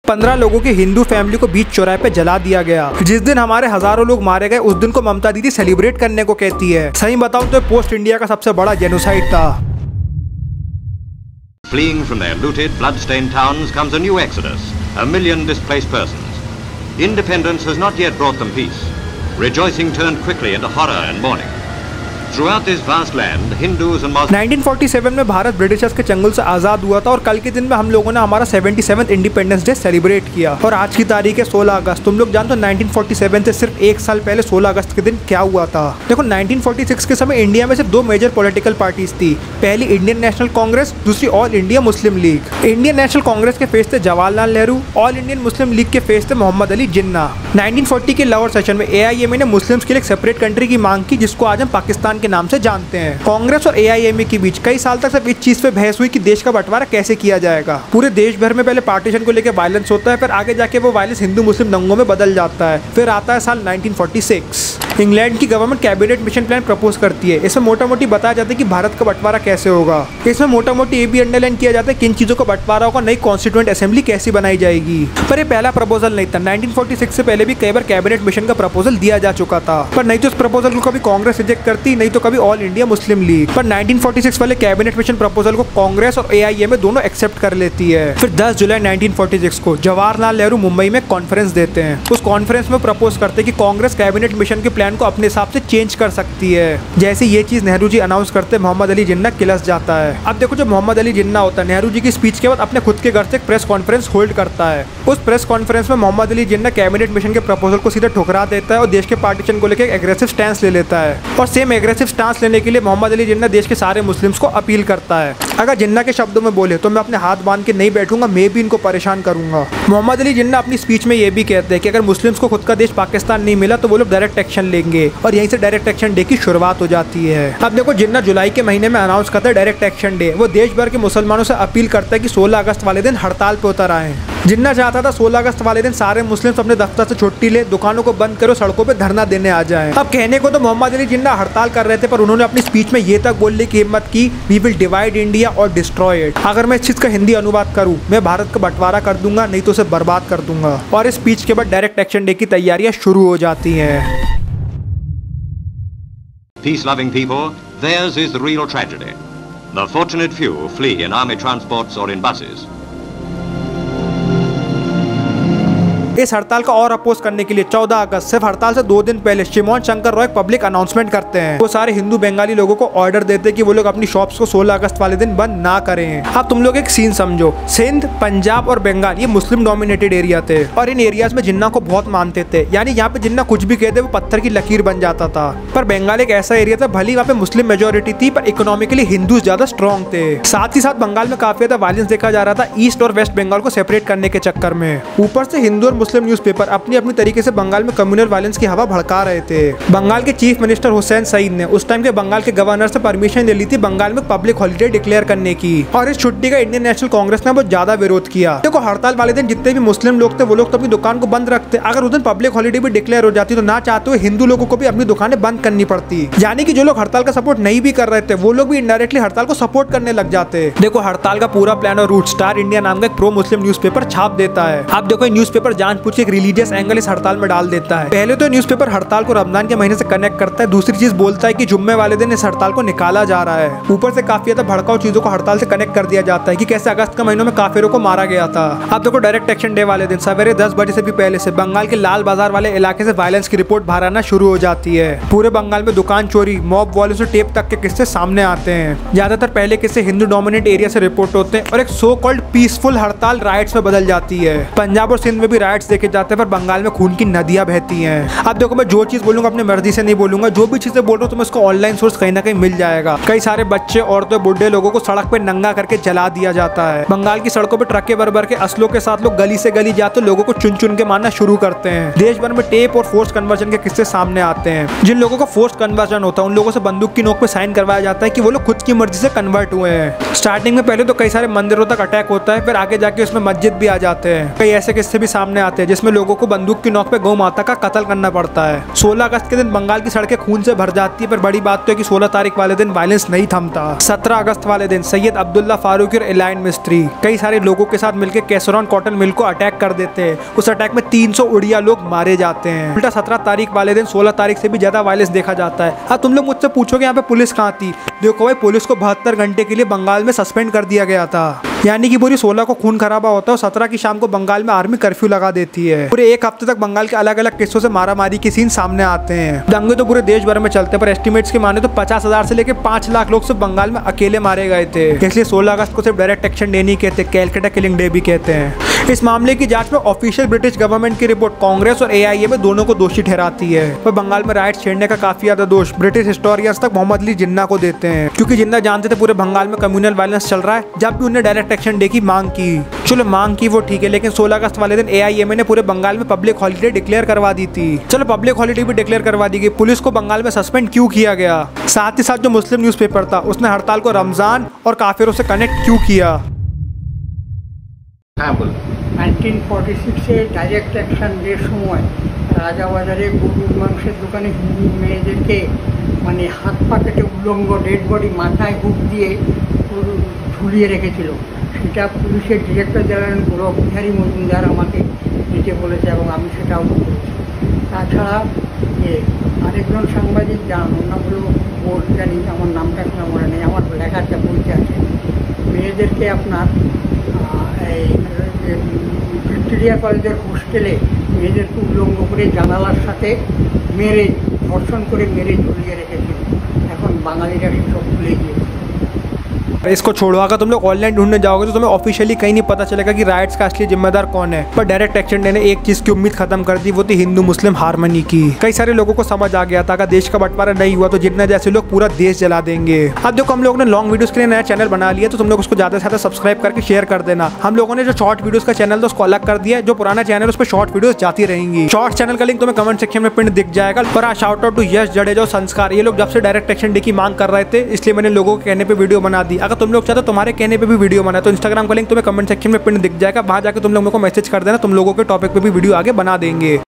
15 लोगों की हिंदू फैमिली को बीच चौराहे पे जला दिया गया। जिस दिन हमारे हजारों लोग मारे गए उस दिन को ममता दीदी सेलिब्रेट करने को कहती है। सही बताऊं तो पोस्ट इंडिया का सबसे बड़ा जेनोसाइड था। Fleeing from their looted, blood-stained towns comes a new exodus, a million displaced persons. Independence has not yet brought them peace. Rejoicing turned quickly into horror and mourning. Throughout this vast land, Hindus and Muslims 1947 में Bharat Britishers के चंगुल से आज़ाद हुआ था और कल के दिन में हम लोगों ने हमारा 77th इंडिपेंडेंस डे सेलिब्रेट किया। और आज की तारीख है 16 अगस्त। तुम लोग जानते हो 1947 से सिर्फ एक साल पहले 16 अगस्त के दिन क्या हुआ था? देखो 1946 के समय इंडिया में सिर्फ 2 मेजर पॉलिटिकल पार्टीज थी। पहली इंडियन नेशनल कांग्रेस, दूसरी all India Muslim league. Indian national Congress के फेस थे Jawaharlal Nehru, all Indian Muslim league के फेस थे मोहम्मद अली जिन्ना। 1940 के लाहौर सेशन में AIMA ने मुस्लिम्स के लिए एक सेपरेट कंट्री की मांग की, जिसको आज हम पाकिस्तान के नाम से जानते हैं। कांग्रेस और AIMA के बीच कई साल तक सिर्फ इस चीज पे बहस हुई कि देश का बंटवारा कैसे किया जाएगा। पूरे देश भर में पहले पार्टीशन को लेकर वायलेंस होता है, फिर आगे जाके वो वायलेंस हिंदू मुस्लिम दंगों में बदल जाता है। फिर आता है साल 1946। इंग्लैंड की government cabinet mission plan propose करती है। इसमें मोटा मोटी बताया जाता है कि भारत का बंटवारा कैसे होगा। इसमें मोटा मोटी ये भी अंडरलाइन किया जाता है किन चीजों का बंटवारा होगा, नई कॉन्स्टिट्यूएंट असेंबली कैसी बनाई जाएगी। पर ये पहला प्रपोजल नहीं था। 1946 से पहले भी कई बार कैबिनेट मिशन का प्रपोजल दिया जा चुका था, पर नहीं तो इस प्रपोजल को कभी कांग्रेस रिजेक्ट करती, नहीं तो कभी ऑल इंडिया मुस्लिम लीग। पर 1946 वाले कैबिनेट मिशन प्रपोजल को कांग्रेस और AIMA दोनों एक्सेप्ट कर लेती है। फिर 10 जुलाई 1946 को जवाहरलाल नेहरू मुंबई में कॉन्फ्रेंस देते हैं। उस कॉन्फ्रेंस में प्रपोज करते हैं कि कांग्रेस कैबिनेट मिशन के प्लान को अपने हिसाब से चेंज कर सकती है। जैसे ये चीज नेहरू जी अनाउंस करते मोहम्मद अली जिन्ना किलस जाता है। अब देखो, जो मोहम्मद अली जिन्ना होता है नेहरू जी की स्पीच के बाद अपने खुद के घर से एक प्रेस कॉन्फ्रेंस होल्ड करता है। उस प्रेस कॉन्फ्रेंस में मोहम्मद अली जिन्ना कैबिनेट मिशन के प्रपोजल को सीधा ठुकरा देता है और देश के पार्टीशन को लेकर एक एग्रेसिव स्टैंस ले लेता है। और सेम एग्रेसिव स्टैंस लेने के लिए मोहम्मद अली जिन्ना देश के सारे मुस्लिम्स को अपील करता है। अगर जिन्ना के शब्दों में बोले तो मैं अपने हाथ बांध के नहीं बैठूंगा, मैं भी इनको परेशान करूंगा। मोहम्मद अली जिन्ना अपनी स्पीच में ये भी कहते हैं कि अगर मुस्लिम्स को खुद का देश पाकिस्तान नहीं मिला तो वो लोग डायरेक्ट एक्शन लेंगे, और यहीं से डायरेक्ट एक्शन डे की शुरुआत हो जाती है। अब देखो, जिन्ना जुलाई के महीने में अनाउंस करता है डायरेक्ट एक्शन डे। वो देश भर के मुसलमानों से अपील करता है कि 16 अगस्त वाले दिन हड़ताल पे उतर आए। जिन्ना चाहता था 16 अगस्त वाले दिन सारे मुस्लिम्स अपने दफ्तर से छुट्टी ले, दुकानों को बंद करो, सड़कों पे धरना देने आ जाएं। अब कहने को तो मोहम्मद अली जिन्ना हड़ताल कर रहे थे, पर उन्होंने अपनी स्पीच में ये तक बोलने की हिम्मत की, वी विल डिवाइड इंडिया और डिस्ट्रॉय इट। अगर मैं इस चीज का हिंदी अनुवाद करूं, मैं भारत का बंटवारा कर दूंगा, नहीं तो उसे बर्बाद कर दूंगा। और इस स्पीच के बाद डायरेक्ट एक्शन डे की तैयारियां शुरू हो जाती हैं। peace-loving people, theirs is the real tragedy. The fortunate few flee in army transports or in buses. इस हड़ताल का और अपोज करने के लिए 14 अगस्त सिर्फ हड़ताल से 2 दिन पहले शिमोन शंकर रॉय पब्लिक अनाउंसमेंट करते हैं। वो सारे हिंदू बंगाली लोगों को ऑर्डर देते हैं कि वो लोग अपनी शॉप्स को 16 अगस्त वाले दिन बंद ना करें। अब तुम लोग एक सीन समझो, सिंध, पंजाब और बंगाल ये मुस्लिम डोमिनेटेड एरिया थे और इन एरियाज में जिन्ना को बहुत मानते थे। यानी यहाँ पे जिन्ना कुछ भी कहते वो पत्थर की लकीर बन जाता था। पर बंगाल एक ऐसा एरिया था, भले वहाँ पे मुस्लिम मेजोरिटी थी, पर इकोनॉमिकली हिंदू ज्यादा स्ट्रॉन्ग थे। साथ ही साथ बंगाल में काफी ज्यादा वायलेंस देखा जा रहा था ईस्ट और वेस्ट बंगाल को सेपरेट करने के चक्कर में। ऊपर से हिंदू और मुस्लिम न्यूज़पेपर अपनी अपनी तरीके से बंगाल में कम्युनल वायलेंस की हवा भड़का रहे थे। बंगाल के चीफ मिनिस्टर हुसैन सईद ने उस टाइम के बंगाल के गवर्नर से परमिशन ले ली थी बंगाल में पब्लिक हॉलिडे डिक्लेयर करने की, और इस छुट्टी का इंडियन नेशनल कांग्रेस ने बहुत ज्यादा विरोध किया। देखो, हड़ताल वाले दिन जितने भी मुस्लिम लोग थे वो लोग तो अपनी दुकान को बंद रखते, अगर उस दिन पब्लिक हॉलिडे भी डिक्लेयर हो जाती तो ना चाहते हुए हिंदू लोगों को भी अपनी दुकानें बंद करनी पड़ती। यानी कि जो लोग हड़ताल का सपोर्ट नहीं भी कर रहे थे वो लोग भी इनडायरेक्टली हड़ताल को सपोर्ट करने लग जाते। देखो, हड़ताल का पूरा प्लान और रूट स्टार इंडिया नाम का एक प्रो मुस्लिम न्यूज़पेपर छाप देता है। अब देखो, न्यूज़पेपर जानबूझ के एक रिलीजियस एंगल इस हड़ताल में डाल देता है। पहले तो न्यूज़पेपर हड़ताल को रमजान के महीने से कनेक्ट करता है, दूसरी चीज बोलता है कि जुम्मे वाले दिन इस हड़ताल को निकाला जा रहा है। ऊपर से काफी ज्यादा भड़काऊ चीजों को हड़ताल से कनेक्ट कर दिया जाता है कि कैसे अगस्त के महीनों में काफिरों को मारा गया था। अब देखो, डायरेक्ट एक्शन डे वाले दिन सवेरे 10 बजे से भी पहले से बंगाल के लाल बाजार वाले इलाके से वायलेंस की रिपोर्ट बाहर आना शुरू हो जाती है। पूरे बंगाल में दुकान चोरी, मॉब वायलेंस और टेप तक के किस्से सामने आते हैं। ज्यादातर पहले किस्से हिंदू डोमिनेट एरिया से रिपोर्ट होते हैं और एक सो कॉल्ड पीसफुल हड़ताल राइट्स में बदल जाती है। पंजाब और सिंध में भी राइट्स देखे जाते हैं, पर बंगाल में खून की नदियां बहती हैं। अब देखो, मैं जो चीज बोलूंगा अपनी मर्जी से नहीं बोलूंगा, जो भी चीजें बोल रहा हूँ तुम्हें उसको ऑनलाइन सोर्स कहीं ना कहीं मिल जाएगा। कई सारे बच्चे, औरतें, बुढ़े लोगों को सड़क पे नंगा करके जला दिया जाता है। बंगाल की सड़कों पे ट्रकें भर भर के असलों के साथ लोग गली से गली जाते लोगों को चुन चुन के मारना शुरू करते हैं। देश भर में टेप और फोर्स कन्वर्जन के किस्से सामने आते हैं। जिन लोगों का फोर्स कन्वर्जन होता है उन लोगों से बंदूक की नोक पे साइन करवाया जाता है कि वो लोग खुद की मर्जी से कन्वर्ट हुए हैं। स्टार्टिंग में पहले तो कई सारे मंदिरों तक अटैक होता है, फिर आगे जाके उसमें मस्जिद भी आ जाते हैं। कई ऐसे किस्से भी सामने आते हैं जिसमें लोगों को बंदूक की नोक पे गौ माता का कत्ल करना पड़ता है। 16 अगस्त के दिन बंगाल की सड़कें खून से भर जाती है, पर बड़ी बात तो है कि 16 तारीख वाले दिन वायलेंस नहीं थमता। 17 अगस्त वाले दिन सैयद अब्दुल्ला फारूकी और एलाइन मिस्त्री कई सारे लोगों के साथ मिलकर कैसरॉन कॉटन मिल को अटैक कर देते हैं। उस अटैक में 300 उड़िया लोग मारे जाते हैं। उल्टा 17 तारीख वाले दिन 16 तारीख से भी ज्यादा वायलेंस देखा जाता है। हाँ, तुम लोग मुझसे पूछोगे यहाँ पे पुलिस कहाँ थी? देखो भाई, पुलिस को 72 घंटे के लिए बंगाल में सस्पेंड कर दिया गया था, यानी कि पूरी 16 को खून खराबा होता है और 17 की शाम को बंगाल में आर्मी कर्फ्यू लगा देती है। पूरे एक हफ्ते तक बंगाल के अलग अलग किस्सों से मारामारी के सीन सामने आते हैं। दंगे तो पूरे देश भर में चलते हैं, पर एस्टिमेट्स के माने तो 50,000 से लेकर 5 लाख लोग सिर्फ बंगाल में अकेले मारे गए थे। इसलिए 16 अगस्त को सिर्फ डायरेक्ट एक्शन डे नहीं कहते, कैलकाटा किलिंग डे भी कहते हैं। इस मामले की जांच में ऑफिशियल ब्रिटिश गवर्नमेंट की रिपोर्ट कांग्रेस और AIA में दोनों को दोषी ठहराती है। पर बंगाल में राइट्स छेड़ने का काफी ज्यादा दोष ब्रिटिश हिस्टोरियंस तक मोहम्मद अली जिन्ना को देते हैं, क्योंकि जिन्ना जानते थे पूरे बंगाल में कम्युनल वायलेंस चल रहा है। जब भी उन्हें डायरेक्ट एक्शन डे की मांग की, चलो मांग की वो ठीक है, लेकिन 16 अगस्त वाले दिन AIMA ने पूरे बंगाल में पब्लिक हॉलिडे डिक्लेयर करवा दी थी। चलो पब्लिक हॉलिडे भी डिक्लेयर करवा दी गई, पुलिस को बंगाल में सस्पेंड क्यों किया गया? साथ ही साथ जो मुस्लिम न्यूज़पेपर था उसने हड़ताल को रमजान और काफिरों से कनेक्ट क्यों किया? 1946 डायरेक्ट एक्शन ডের সময় রাজাবাজারে গরুর মাংসের দোকানে হিন্দু মেয়েদেরকে মানে হাত পা কেটে উলঙ্গ ডেড বডি মাথায় হুক দিয়ে ঝুলিয়ে রেখেছিল। সেটা পুলিশের ডিরেক্টর জেনারেল গৌরব বিহারী মজুমদার আমাকে দিতে বলেছে এবং আমি সেটাও করেছি। তাছাড়া যে আরেকজন সাংবাদিক যান, ওনার হলো বোর্ড জানি, আমার নামটা এখন মনে নেই, আমার লেখা একটা বইতে আছে, মেয়েদেরকে আপনার এই ভিক্টোরিয়া কলেজের হোস্টেলে মেয়েদেরকে উলঙ্গ করে জানালার সাথে মেরে ধর্ষণ করে মেরে ঝুলিয়ে রেখেছিল। এখন বাঙালিরা সেসব ভুলে গিয়েছে। इसको छोड़ो, अगर तुम लोग ऑनलाइन ढूंढने जाओगे तो तुम्हें ऑफिशियली कहीं नहीं पता चलेगा कि राइट्स का असली जिम्मेदार कौन है। पर डायरेक्ट एक्शन डे ने एक चीज की उम्मीद खत्म कर दी, वो थी हिंदू मुस्लिम हारमनी की। कई सारे लोगों को समझ आ गया था अगर देश का बंटवारा नहीं हुआ तो जिन्ना जैसे लोग पूरा देश जला देंगे। अब देखो, हम लोगों ने लॉन्ग वीडियोस के लिए नया चैनल बना लिया, तो तुम लोग उसको ज्यादा से ज्यादा सब्सक्राइब करके शेयर कर देना। हम लोगों ने जो शॉर्ट वीडियोस का चैनल था उसको अलग कर दिया, जो पुराना चैनल उस पर शॉर्ट वीडियोस जाती रहेंगी। शॉर्ट चैनल का लिंक तुम्हें कमेंट सेक्शन में पिन दिख जाएगा। पर हाँ, शाउट आउट टू यश जडेजा और संस्कार, ये लोग जब से डायरेक्ट एक्शन डे की मांग कर रहे थे, इसलिए मैंने लोगों के कहने पर वीडियो बना दी। अगर तुम लोग चाहते तुम्हारे कहने पे भी वीडियो बना तो इंस्टाग्राम का लिंक तुम्हें कमेंट सेक्शन में पिन दिख जाएगा, वहां जाकर तुम लोगों को मैसेज कर देना, तुम लोगों के टॉपिक पे भी वीडियो आगे बना देंगे।